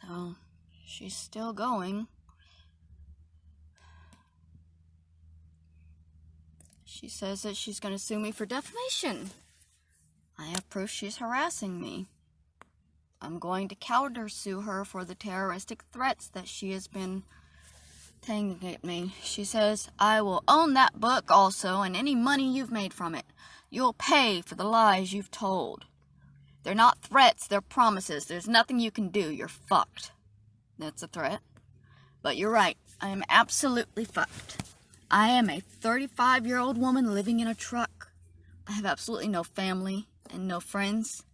So, she's still going. She says that she's going to sue me for defamation. I have proof she's harassing me. I'm going to counter-sue her for the terroristic threats that she has been tangling at me. She says, I will own that book also, and any money you've made from it. You'll pay for the lies you've told. They're not threats, they're promises. There's nothing you can do. You're fucked. That's a threat. But you're right. I am absolutely fucked. I am a 35-year-old woman living in a truck. I have absolutely no family and no friends.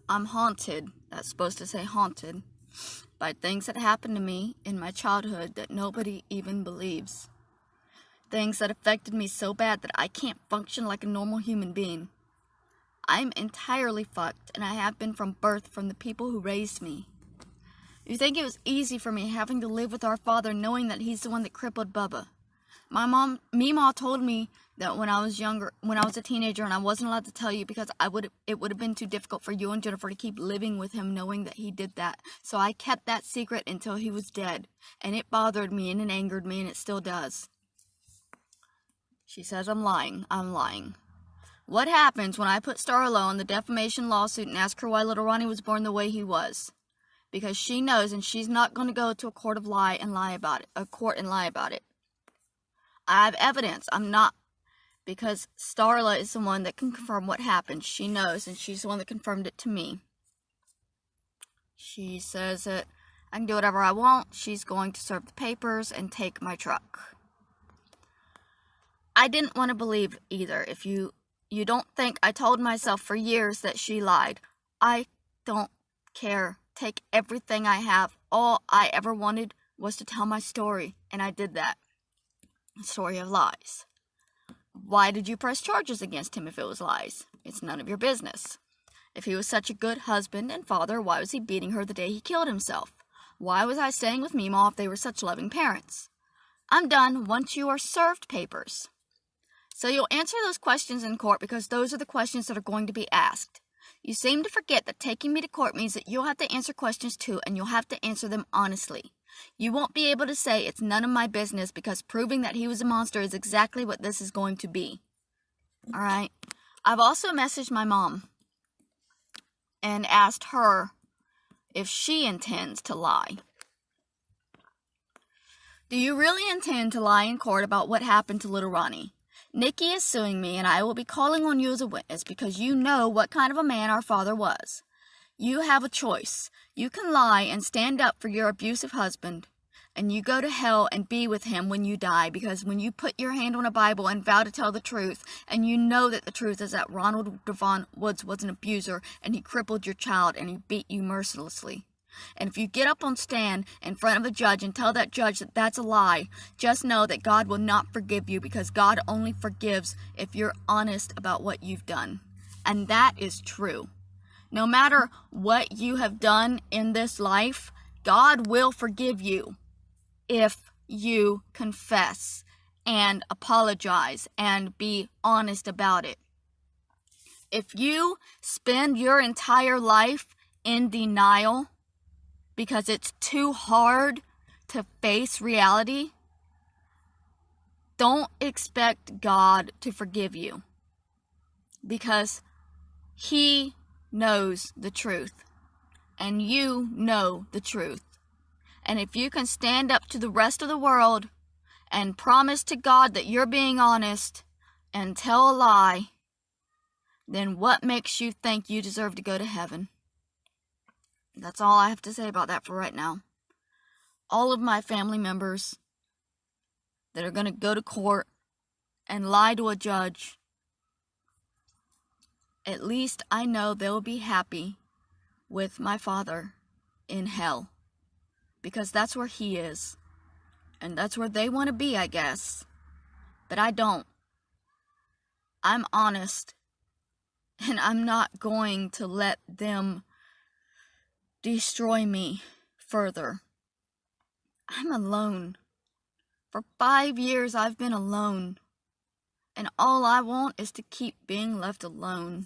I'm haunted. That's supposed to say haunted. By things that happened to me in my childhood that nobody even believes. Things that affected me so bad that I can't function like a normal human being. I'm entirely fucked, and I have been from birth from the people who raised me. You think it was easy for me having to live with our father knowing that he's the one that crippled Bubba? My mom, Meemaw, told me that when I was younger, when I was a teenager, and I wasn't allowed to tell you because it would have been too difficult for you and Jennifer to keep living with him knowing that he did that. So I kept that secret until he was dead, and it bothered me and it angered me, and it still does. She says I'm lying. I'm lying. What happens when I put Starla on the defamation lawsuit and ask her why little Ronnie was born the way he was? Because she knows, and she's not going to go to a court and lie about it. I have evidence. I'm not, because Starla is the one that can confirm what happened. She knows, and she's the one that confirmed it to me. She says that I can do whatever I want. She's going to serve the papers and take my truck. I didn't want to believe either. If you don't think I told myself for years that she lied, I don't care. Take everything I have. All I ever wanted was to tell my story, and I did that. A story of lies. Why did you press charges against him if it was lies? It's none of your business. If he was such a good husband and father, why was he beating her the day he killed himself? Why was I staying with Meemaw if they were such loving parents? I'm done once you are served papers. So you'll answer those questions in court because those are the questions that are going to be asked. You seem to forget that taking me to court means that you'll have to answer questions too, and you'll have to answer them honestly. You won't be able to say it's none of my business because proving that he was a monster is exactly what this is going to be. Alright? I've also messaged my mom and asked her if she intends to lie. Do you really intend to lie in court about what happened to little Ronnie? Nikki is suing me, and I will be calling on you as a witness because you know what kind of a man our father was. You have a choice. You can lie and stand up for your abusive husband, and you go to hell and be with him when you die, because when you put your hand on a Bible and vow to tell the truth, and you know that the truth is that Ronald Devon Woods was an abuser, and he crippled your child, and he beat you mercilessly. And if you get up on stand in front of a judge and tell that judge that that's a lie, just know that God will not forgive you, because God only forgives if you're honest about what you've done. And that is true. No matter what you have done in this life, God will forgive you if you confess and apologize and be honest about it. If you spend your entire life in denial because it's too hard to face reality, don't expect God to forgive you, because He knows the truth, and you know the truth. And if you can stand up to the rest of the world and promise to God that you're being honest and tell a lie, then what makes you think you deserve to go to heaven? That's all I have to say about that for right now. All of my family members that are going to go to court and lie to a judge, at least I know they'll be happy with my father in hell, because that's where he is, and that's where they want to be, I guess. But I don't. I'm honest, and I'm not going to let them destroy me further. I'm alone. For 5 years I've been alone, and all I want is to keep being left alone.